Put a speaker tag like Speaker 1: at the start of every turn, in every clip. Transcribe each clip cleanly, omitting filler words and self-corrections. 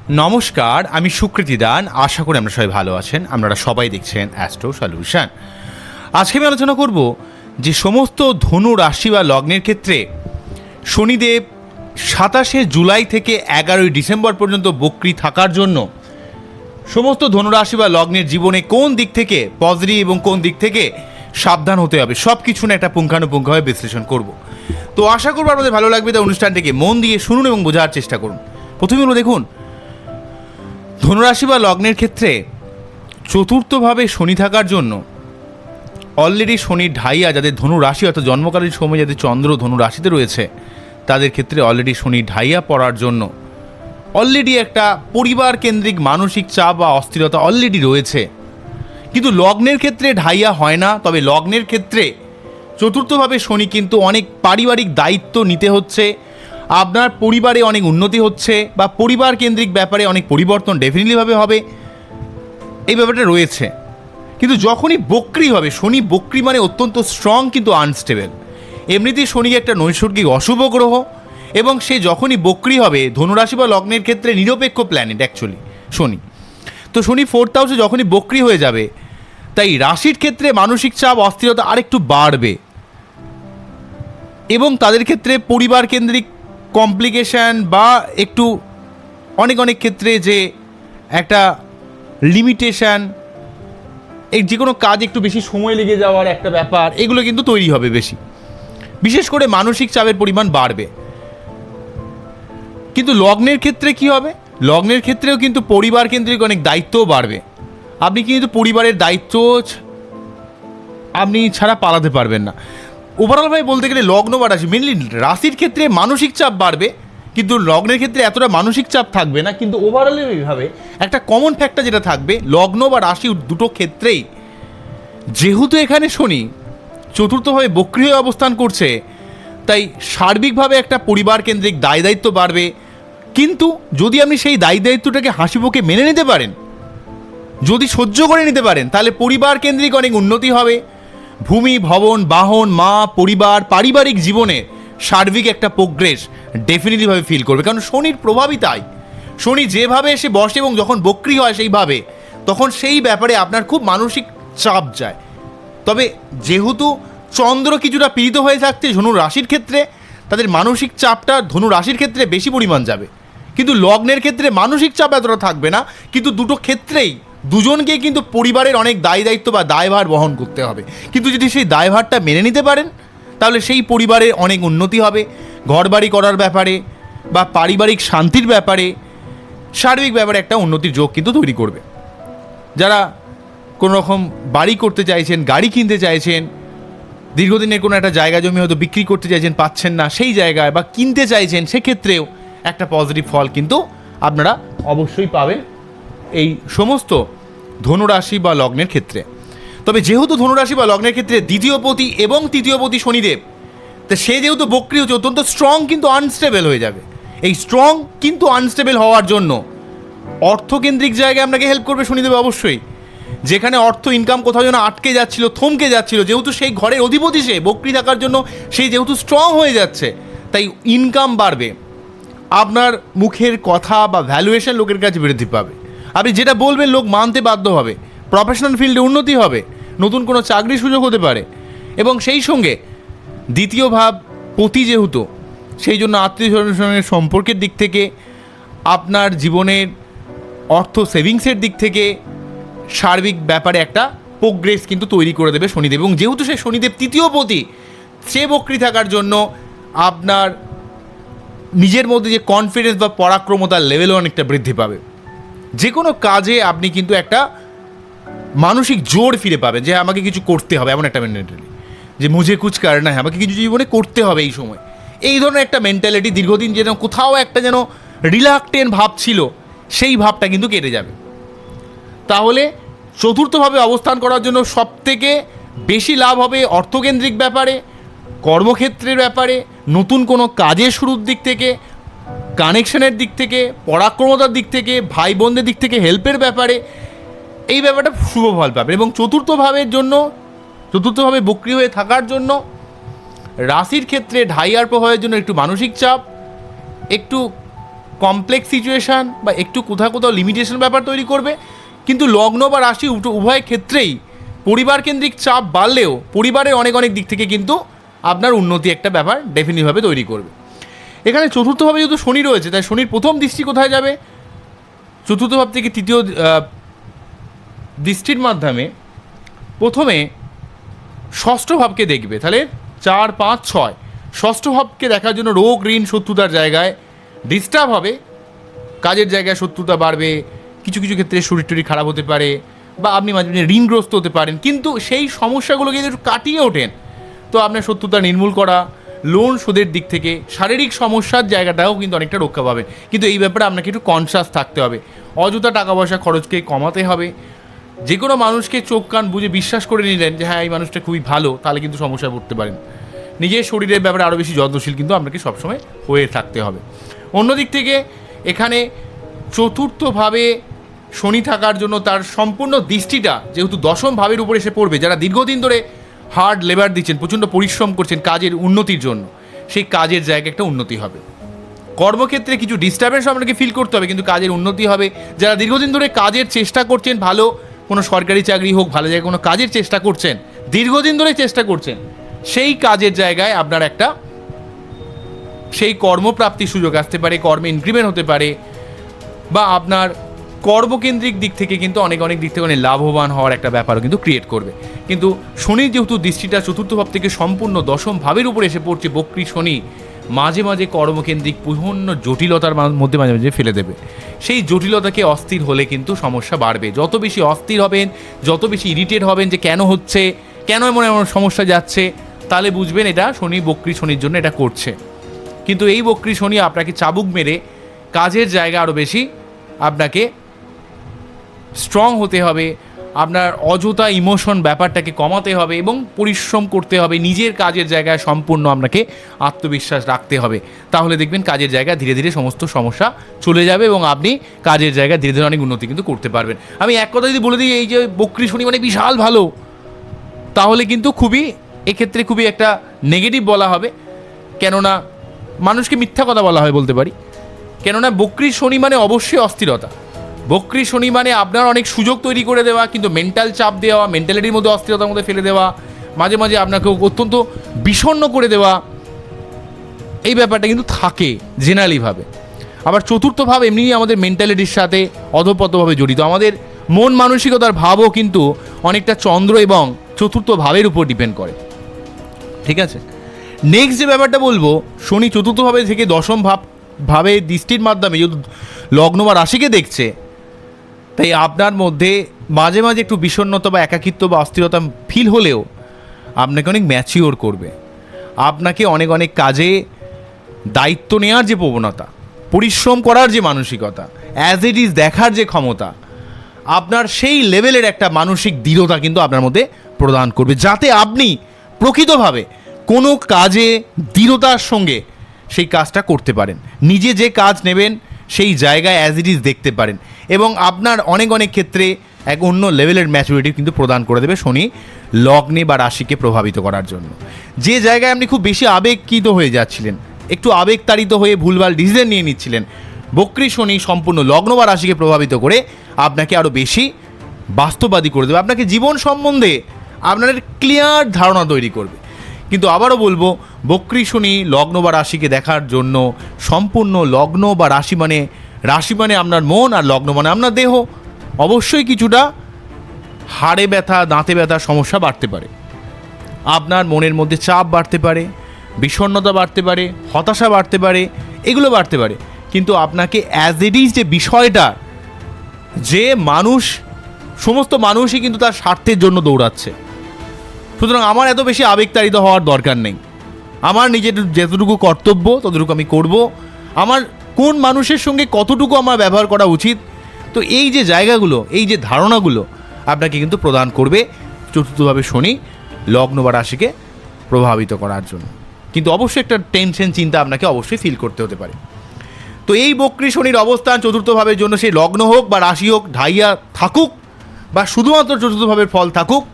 Speaker 1: নমস্কার, আমি সুকৃতি দান। আশা করি আমরা সবাই ভালো আছেন। আপনারা সবাই দেখছেন অ্যাস্ট্রো সলিউশন। আজকে আমি আলোচনা করব যে সমস্ত ধনু রাশি বা লগ্নের ক্ষেত্রে শনিদেব 27শে জুলাই থেকে 11ই ডিসেম্বর পর্যন্ত বক্রী থাকার জন্য সমস্ত ধনুরাশি বা লগ্নের জীবনে কোন দিক থেকে পজিটিভ এবং কোন দিক থেকে সাবধান হতে হবে সব কিছু না একটা পুঙ্খানুপুঙ্খভাবে বিশ্লেষণ করব। তো আশা করবো আপনাদের ভালো লাগবে। তাই অনুষ্ঠানটিকে মন দিয়ে শুনুন এবং বোঝার চেষ্টা করুন। প্রথমে হলো দেখুন, ধনুরাশি বা লগ্নের ক্ষেত্রে চতুর্থভাবে শনি থাকার জন্য অলরেডি শনির ঢাইয়া যাদের ধনু রাশি অর্থাৎ জন্মকালীন সময় যাদের চন্দ্র ধনু রাশিতে রয়েছে তাদের ক্ষেত্রে অলরেডি শনির ঢাইয়া পড়ার জন্য অলরেডি একটা পরিবার কেন্দ্রিক মানসিক চাপ বা অস্থিরতা অলরেডি রয়েছে। কিন্তু লগ্নের ক্ষেত্রে ঢাইয়া হয় না, তবে লগ্নের ক্ষেত্রে চতুর্থভাবে শনি কিন্তু অনেক পারিবারিক দায়িত্ব নিতে হচ্ছে, আপনার পরিবারে অনেক উন্নতি হচ্ছে বা পরিবার কেন্দ্রিক ব্যাপারে অনেক পরিবর্তন ডেফিনেটলিভাবে হবে, এই ব্যাপারটা রয়েছে। কিন্তু যখনই বক্রী হবে, শনি বক্রী মানে অত্যন্ত স্ট্রং কিন্তু আনস্টেবল। এমনিতেই শনি একটা নৈসর্গিক অশুভ গ্রহ এবং সে যখনই বক্রী হবে ধনুরাশি বা লগ্নের ক্ষেত্রে নিরপেক্ষ প্ল্যানেট অ্যাকচুয়ালি শনি। তো শনি 4th হাউসে যখনই বক্রী হয়ে যাবে তাই রাশির ক্ষেত্রে মানসিক চাপ অস্থিরতা আরেকটু বাড়বে এবং তাদের ক্ষেত্রে পরিবার কেন্দ্রিক কমপ্লিকেশান বা একটু অনেক ক্ষেত্রে যে একটা লিমিটেশান, এই যে কোনো কাজ একটু বেশি সময় লেগে যাওয়ার একটা ব্যাপার, এগুলো কিন্তু তৈরি হবে বেশি, বিশেষ করে মানসিক চাপের পরিমাণ বাড়বে। কিন্তু লগ্নের ক্ষেত্রে কি হবে? লগ্নের ক্ষেত্রেও কিন্তু পরিবার কেন্দ্রিক অনেক দায়িত্বও বাড়বে। আপনি কিন্তু পরিবারের দায়িত্ব আপনি ছাড়া পালাতে পারবেন না। ওভারঅলভাবে বলতে গেলে লগ্ন বা রাশি, মেনলি রাশির ক্ষেত্রে মানসিক চাপ বাড়বে কিন্তু লগ্নের ক্ষেত্রে এতটা মানসিক চাপ থাকবে না। কিন্তু ওভারঅলভাবে একটা কমন ফ্যাক্টর যেটা থাকবে, লগ্ন বা রাশি দুটো ক্ষেত্রেই যেহেতু এখানে শনি চতুর্থভাবে বক্রী হয়ে অবস্থান করছে তাই সার্বিকভাবে একটা পরিবার কেন্দ্রিক দায় দায়িত্ব বাড়বে। কিন্তু যদি আপনি সেই দায় দায়িত্বটাকে হাসিমুখে মেনে নিতে পারেন, যদি সহ্য করে নিতে পারেন, তাহলে পরিবার কেন্দ্রিক অনেক উন্নতি হবে। ভূমি, ভবন, বাহন, মা, পরিবার, পারিবারিক জীবনে সার্বিক একটা প্রোগ্রেস ডেফিনেটলিভাবে ফিল করবে, কারণ শনির প্রভাবই তাই। শনি যেভাবে এসে বসে এবং যখন বক্রী হয় সেইভাবে, তখন সেই ব্যাপারে আপনার খুব মানসিক চাপ যায়। তবে যেহেতু চন্দ্র কিছুটা পীড়িত হয়ে থাকছে ধনু রাশির ক্ষেত্রে, তাদের মানসিক চাপটা ধনু রাশির ক্ষেত্রে বেশি পরিমাণ যাবে। কিন্তু লগ্নের ক্ষেত্রে মানসিক চাপ এতটা থাকবে না। কিন্তু দুটো ক্ষেত্রেই দুজনকে কিন্তু পরিবারের অনেক দায় দায়িত্ব বা দায়ভার বহন করতে হবে। কিন্তু যদি সেই দায়ভারটা মেনে নিতে পারেন তাহলে সেই পরিবারের অনেক উন্নতি হবে, ঘরবাড়ি করার ব্যাপারে বা পারিবারিক শান্তির ব্যাপারে, সার্বিক ব্যাপারে একটা উন্নতির যোগ কিন্তু তৈরি করবে। যারা কোনো রকম বাড়ি করতে চাইছেন, গাড়ি কিনতে চাইছেন, দীর্ঘদিনের কোনো একটা জায়গা জমি হয়তো বিক্রি করতে চাইছেন, পাচ্ছেন না সেই জায়গায়, বা কিনতে চাইছেন, সেক্ষেত্রেও একটা পজিটিভ ফল কিন্তু আপনারা অবশ্যই পাবেন এই সমস্ত ধনুরাশি বা লগ্নের ক্ষেত্রে। তবে যেহেতু ধনুরাশি বা লগ্নের ক্ষেত্রে দ্বিতীয়পতি এবং তৃতীয়পতি শনিদেব, তো সে যেহেতু বক্রী হচ্ছে অত্যন্ত স্ট্রং কিন্তু আনস্টেবল হয়ে যাবে। এই স্ট্রং কিন্তু আনস্টেবল হওয়ার জন্য অর্থকেন্দ্রিক জায়গায় আপনাকে হেল্প করবে শনিদেব অবশ্যই। যেখানে অর্থ ইনকাম কোথাও যেন আটকে যাচ্ছিল, থমকে যাচ্ছিল, যেহেতু সেই ঘরের অধিপতি সে বক্রী থাকার জন্য সেই যেহেতু স্ট্রং হয়ে যাচ্ছে, তাই ইনকাম বাড়বে। আপনার মুখের কথা বা ভ্যালুয়েশন লোকের কাছে বৃদ্ধি পাবে। আপনি যেটা বলবেন লোক মানতে বাধ্য হবে। প্রফেশনাল ফিল্ডে উন্নতি হবে, নতুন কোনো চাকরির সুযোগ হতে পারে। এবং সেই সঙ্গে দ্বিতীয় ভাব পতি যেহেতু, সেই জন্য আত্মীয় স্বজনের সঙ্গে সম্পর্কের দিক থেকে, আপনার জীবনের অর্থ সেভিংসের দিক থেকে সার্বিক ব্যাপারে একটা প্রোগ্রেস কিন্তু তৈরি করে দেবে শনিদেব। এবং যেহেতু সে শনিদেব তৃতীয়পতি, সে বক্রী থাকার জন্য আপনার নিজের মধ্যে যে কনফিডেন্স বা পরাক্রমতার লেভেলও অনেকটা বৃদ্ধি পাবে। যে কোনো কাজে আপনি কিন্তু একটা মানসিক জোর ফিরে পাবেন যে আমাকে কিছু করতে হবে, এমন একটা মেন্টালিটি যে মুঝে কুছ করনা হ্যাঁ, আমাকে কিছু জীবনে করতে হবে এই সময়, এই ধরনের একটা মেন্টালিটি। দীর্ঘদিন যেন কোথাও একটা যেন রিলাক্টেন্ট ভাব ছিল, সেই ভাবটা কিন্তু কেটে যাবে। তাহলে চতুর্থভাবে অবস্থান করার জন্য সবথেকে বেশি লাভ হবে অর্থকেন্দ্রিক ব্যাপারে, কর্মক্ষেত্রের ব্যাপারে, নতুন কোনো কাজের শুরুর দিক থেকে, কানেকশনের দিক থেকে, পরাক্রমতার দিক থেকে, ভাই বোনদের দিক থেকে হেল্পের ব্যাপারে, এই ব্যাপারটা শুভ ফল পাবে। এবং চতুর্থভাবে বক্রী হয়ে থাকার জন্য রাশির ক্ষেত্রে ঢাইয়ার প্রভাবের জন্য একটু মানসিক চাপ, একটু কমপ্লেক্স সিচুয়েশান বা একটু কোথাও কোথাও লিমিটেশন ব্যাপার তৈরি করবে। কিন্তু লগ্ন বা রাশি উভয় ক্ষেত্রেই পরিবার কেন্দ্রিক চাপ বাড়লেও পরিবারের অনেক অনেক দিক থেকে কিন্তু আপনার উন্নতি একটা ব্যাপার ডেফিনিটভাবে তৈরি করবে। এখানে চতুর্থভাবে যেহেতু শনি রয়েছে, তাই শনির প্রথম দৃষ্টি কোথায় যাবে? চতুর্থ ভাব থেকে তৃতীয় দৃষ্টির মাধ্যমে প্রথমে ষষ্ঠ ভাবকে দেখবে। তাহলে 4, 5, 6 ষষ্ঠ ভাবকে দেখার জন্য রোগ ঋণ শত্রুতার জায়গায় ডিস্টার্ব হবে, কাজের জায়গায় শত্রুতা বাড়বে, কিছু কিছু ক্ষেত্রে শরীর টরীর খারাপ হতে পারে, বা আপনি মাঝে মাঝে ঋণগ্রস্ত হতে পারেন। কিন্তু সেই সমস্যাগুলোকে যদি একটু কাটিয়ে ওঠেন তো আপনার শত্রুতা নির্মূল করা, লোন শোধের দিক থেকে শারীরিক সমস্যার জায়গাটাও কিন্তু অনেকটা রক্ষা পাবেন। কিন্তু এই ব্যাপারে আপনাকে একটু কনসাস থাকতে হবে, অযথা টাকা পয়সা খরচকে কমাতে হবে। যে কোনো মানুষকে চোখ কান বুঝে বিশ্বাস করে নিলেন যে হ্যাঁ এই মানুষটা খুবই ভালো, তাহলে কিন্তু সমস্যায় পড়তে পারেন। নিজের শরীরের ব্যাপারে আরও বেশি যত্নশীল কিন্তু আপনাকে সবসময় হয়ে থাকতে হবে। অন্যদিক থেকে এখানে চতুর্থভাবে শনি থাকার জন্য তার সম্পূর্ণ দৃষ্টিটা যেহেতু দশম ভাবের উপরে এসে পড়বে, যারা দীর্ঘদিন ধরে হার্ড লেবার দিচ্ছেন, প্রচণ্ড পরিশ্রম করছেন কাজের উন্নতির জন্য, সেই কাজের জায়গায় একটা উন্নতি হবে। কর্মক্ষেত্রে কিছু ডিস্টার্বেন্স আপনাকে ফিল করতে হবে, কিন্তু কাজের উন্নতি হবে। যারা দীর্ঘদিন ধরে কাজের চেষ্টা করছেন, ভালো কোনো সরকারি চাকরি হোক, ভালো জায়গায় কোনো কাজের চেষ্টা করছেন, দীর্ঘদিন ধরে চেষ্টা করছেন, সেই কাজের জায়গায় আপনার একটা সেই কর্মপ্রাপ্তির সুযোগ আসতে পারে, কর্মে ইনক্রিমেন্ট হতে পারে, বা আপনার কর্মকেন্দ্রিক দিক থেকে কিন্তু অনেক অনেক দিক থেকে অনেক লাভবান হওয়ার একটা ব্যাপারও কিন্তু ক্রিয়েট করবে। কিন্তু শনির যেহেতু দৃষ্টিটা চতুর্থ ভাব থেকে সম্পূর্ণ দশম ভাবের উপরে এসে পড়ছে, বক্রী শনি মাঝে মাঝে কর্মকেন্দ্রিক বিভিন্ন জটিলতার মধ্যে মাঝে মাঝে ফেলে দেবে। সেই জটিলতাকে অস্থির হলে কিন্তু সমস্যা বাড়বে। যত বেশি অস্থির হবেন, যত বেশি ইরিটেট হবেন যে কেন হচ্ছে, কেন এমন এমন সমস্যা যাচ্ছে, তাহলে বুঝবেন এটা শনি, বক্রী শনির জন্য এটা করছে। কিন্তু এই বক্রী শনি আপনাকে চাবুক মেরে কাজের জায়গা আরও বেশি আপনাকে স্ট্রং হতে হবে, আপনার অযথা ইমোশন ব্যাপারটাকে কমাতে হবে এবং পরিশ্রম করতে হবে, নিজের কাজের জায়গায় সম্পূর্ণ আপনাকে আত্মবিশ্বাস রাখতে হবে। তাহলে দেখবেন কাজের জায়গায় ধীরে ধীরে সমস্ত সমস্যা চলে যাবে এবং আপনি কাজের জায়গায় ধীরে ধীরে অনেক উন্নতি কিন্তু করতে পারবেন। আমি এক কথা যদি বলে দিই, এই যে বক্রী শনি মানে বিশাল ভালো, তাহলে কিন্তু খুবই এক্ষেত্রে খুবই একটা নেগেটিভ বলা হবে। কেননা মানুষকে মিথ্যা কথা বলা হয় বলতে পারি, কেননা বক্রী শনি মানে অবশ্যই অস্থিরতা। বক্রী শনি মানে আপনার অনেক সুযোগ তৈরি করে দেওয়া, কিন্তু মেন্টাল চাপ দেওয়া, মেন্টালিটির মধ্যে অস্থিরতার মধ্যে ফেলে দেওয়া, মাঝে মাঝে আপনাকে অত্যন্ত বিষণ্ণ করে দেওয়া, এই ব্যাপারটা কিন্তু থাকে জেনারেলিভাবে। আবার চতুর্থ ভাব এমনিই আমাদের মেন্টালিটির সাথে অধঃপতভাবে জড়িত। আমাদের মন মানসিকতার ভাবও কিন্তু অনেকটা চন্দ্র এবং চতুর্থ ভাবের উপর ডিপেন্ড করে। ঠিক আছে, নেক্সট যে ব্যাপারটা বলবো, শনি চতুর্থ ভাবে থেকে দশম ভাবে দৃষ্টির মাধ্যমে যেহেতু লগ্ন বা রাশিকে দেখছে, তাই আপনার মধ্যে মাঝে মাঝে একটু বিষণ্ণতা বা একাকিত্ব বা অস্থিরতা ফিল হলেও আপনাকে অনেক ম্যাচিওর করবে। আপনাকে অনেক অনেক কাজে দায়িত্ব নেওয়ার যে প্রবণতা, পরিশ্রম করার যে মানসিকতা, অ্যাজ ইট ইজ দেখার যে ক্ষমতা, আপনার সেই লেভেলের একটা মানসিক দৃঢ়তা কিন্তু আপনার মধ্যে প্রদান করবে, যাতে আপনি প্রকৃতভাবে কোনো কাজে দৃঢ়তার সঙ্গে সেই কাজটা করতে পারেন। নিজে যে কাজ নেবেন সেই জায়গায় অ্যাজ ইট ইজ দেখতে পারেন, এবং আপনার অনেক অনেক ক্ষেত্রে এক অন্য লেভেলের ম্যাচুরিটি কিন্তু প্রদান করে দেবে শনি লগ্নে বা রাশিকে প্রভাবিত করার জন্য। যে জায়গায় আপনি খুব বেশি আবেগকৃত হয়ে যাচ্ছিলেন, একটু আবেগতাড়িত হয়ে ভুলভাল ডিসিশন নিয়ে নিচ্ছিলেন, বক্রী শনি সম্পূর্ণ লগ্ন বা রাশিকে প্রভাবিত করে আপনাকে আরও বেশি বাস্তববাদী করে দেবে, আপনাকে জীবন সম্বন্ধে আপনার ক্লিয়ার ধারণা তৈরি করবে। কিন্তু আবারও বলবো, বক্রী শনি লগ্ন বা রাশিকে দেখার জন্য সম্পূর্ণ লগ্ন বা রাশি মানে আপনার মন, আর লগ্ন মানে আপনার দেহ, অবশ্যই কিছুটা হাড়ে ব্যথা, দাঁতে ব্যথা সমস্যা বাড়তে পারে, আপনার মনের মধ্যে চাপ বাড়তে পারে, বিষণ্ণতা বাড়তে পারে, হতাশা বাড়তে পারে, এগুলো বাড়তে পারে। কিন্তু আপনাকে অ্যাজ ইট ইজ যে বিষয়টা, যে সমস্ত মানুষই কিন্তু তার স্বার্থের জন্য দৌড়াচ্ছে, সুতরাং আমার এত বেশি আবেগতাড়িত হওয়ার দরকার নেই। আমার নিজের যতটুকু কর্তব্য ততটুকু আমি করব, আমার কোন মানুষের সঙ্গে কতটুকু আমার ব্যবহার করা উচিত, তো এই যে জায়গাগুলো, এই যে ধারণাগুলো আপনাকে কিন্তু প্রদান করবে চতুর্থভাবে শনি লগ্ন বা রাশিকে প্রভাবিত করার জন্য। কিন্তু অবশ্যই একটা টেনশন, চিন্তা আপনাকে অবশ্যই ফিল করতে হতে পারে। তো এই বক্রী শনির অবস্থান চতুর্থ ভাবের জন্য, সেই লগ্ন হোক বা রাশি হোক, ঢাইয়া থাকুক বা শুধুমাত্র চতুর্থ ভাবের ফল থাকুক,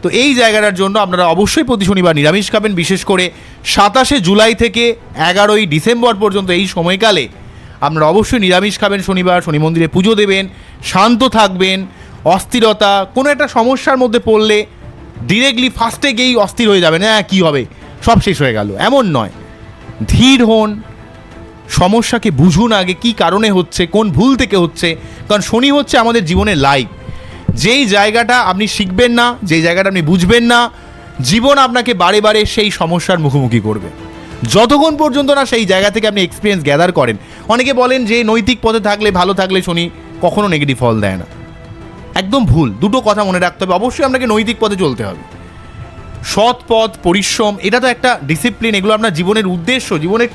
Speaker 1: তো এই জায়গাটার জন্য আপনারা অবশ্যই প্রতি শনিবার নিরামিষ খাবেন। বিশেষ করে 27শে জুলাই থেকে 11ই ডিসেম্বর পর্যন্ত এই সময়কালে আপনারা অবশ্যই নিরামিষ খাবেন শনিবার, শনি মন্দিরে পুজো দেবেন, শান্ত থাকবেন। অস্থিরতা, কোনো একটা সমস্যার মধ্যে পড়লে ডিরেক্টলি ফার্স্টে গিয়েই অস্থির হয়ে যাবেন, হ্যাঁ কী হবে, সব শেষ হয়ে গেল, এমন নয়। ধীর হন, সমস্যাকে বুঝুন আগে কী কারণে হচ্ছে, কোন ভুল থেকে হচ্ছে। কারণ শনি হচ্ছে আমাদের জীবনের লাইফ। যেই জায়গাটা আপনি শিখবেন না, যেই জায়গাটা আপনি বুঝবেন না, জীবন আপনাকে বারে বারে সেই সমস্যার মুখোমুখি করবে, যতক্ষণ পর্যন্ত না সেই জায়গা থেকে আপনি এক্সপিরিয়েন্স গ্যাদার করেন। অনেকে বলেন যে নৈতিক পথে থাকলে, ভালো থাকলে শনি কখনো নেগেটিভ ফল দেয় না। একদম ভুল। দুটো কথা মনে রাখতে হবে, অবশ্যই আপনাকে নৈতিক পথে চলতে হবে। সৎ পথ, পরিশ্রম, এটা তো একটা ডিসিপ্লিন, এগুলো আপনার জীবনের উদ্দেশ্য, জীবনে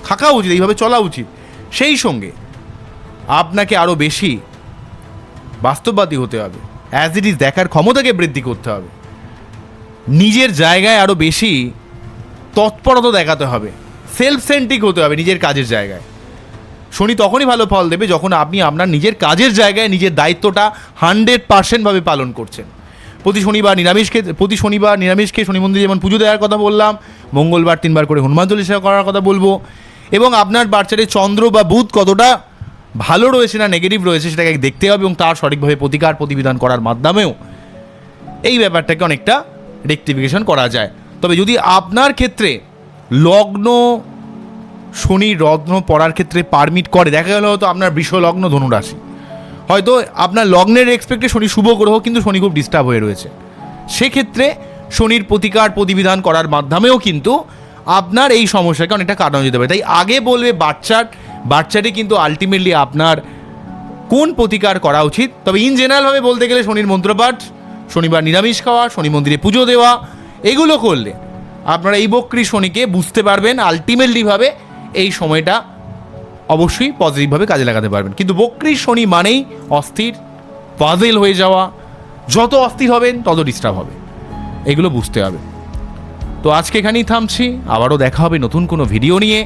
Speaker 1: থাকা উচিত, এইভাবে চলা উচিত। সেই সঙ্গে আপনাকে আরও বেশি বাস্তববাদী হতে হবে, অ্যাজ ইট ইজ দেখার ক্ষমতাকে বৃদ্ধি করতে হবে, নিজের জায়গায় আরও বেশি তৎপরতা দেখাতে হবে, সেলফ সেন্ট্রিক হতে হবে নিজের কাজের জায়গায়। শনি তখনই ভালো ফল দেবে যখন আপনি আপনার নিজের কাজের জায়গায় নিজের দায়িত্বটা 100% পালন করছেন। প্রতি শনিবার নিরামিষকে শনি মন্দিরে যেমন পুজো দেওয়ার কথা বললাম, মঙ্গলবার 3 বার করে হনুমান চল্লিশা করার কথা বলবো, এবং আপনার বাচ্চারে চন্দ্র বা বুধ কতটা ভালো রয়েছে না নেগেটিভ রয়েছে সেটাকে দেখতে হবে, এবং তার সঠিকভাবে প্রতিবিধান করার মাধ্যমেও এই ব্যাপারটাকে অনেকটা রেকটিফিকেশন করা যায়। তবে যদি আপনার ক্ষেত্রে লগ্ন শনি রত্ন পড়ার ক্ষেত্রে পারমিট করে, দেখা গেল হয়তো আপনার বৃষ লগ্ন ধনুরাশি, হয়তো আপনার লগ্নের এক্সপেক্টে শনি শুভ গ্রহ, কিন্তু শনি খুব ডিস্টার্ব হয়ে রয়েছে, সেক্ষেত্রে শনির প্রতিবিধান করার মাধ্যমেও কিন্তু আপনার এই সমস্যাকে অনেকটা কাটানো যেতে পারে। তাই আগে বলবে বাচ্চাটি কিন্তু আলটিমেটলি আপনার কোন প্রতিকার করা উচিত। তবে ইন জেনারেলভাবে বলতে গেলে শনির মন্ত্রপাঠ, শনিবার নিরামিষ খাওয়া, শনি মন্দিরে পুজো দেওয়া, এগুলো করলে আপনারা এই বক্রী শনিকে বুঝতে পারবেন, আলটিমেটলিভাবে এই সময়টা অবশ্যই পজিটিভভাবে কাজে লাগাতে পারবেন। কিন্তু বক্রী শনি মানেই অস্থির, পাজেল হয়ে যাওয়া, যত অস্থির হবেন তত ডিস্টার্ব হবে, এগুলো বুঝতে হবে। তো আজকে এখানেই থামছি, আবারও দেখা হবে নতুন কোনো ভিডিও নিয়ে।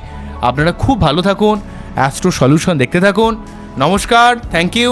Speaker 1: আপনারা খুব ভালো থাকুন, অ্যাস্ট্রো সলিউশন দেখতে থাকুন। নমস্কার, থ্যাংক ইউ।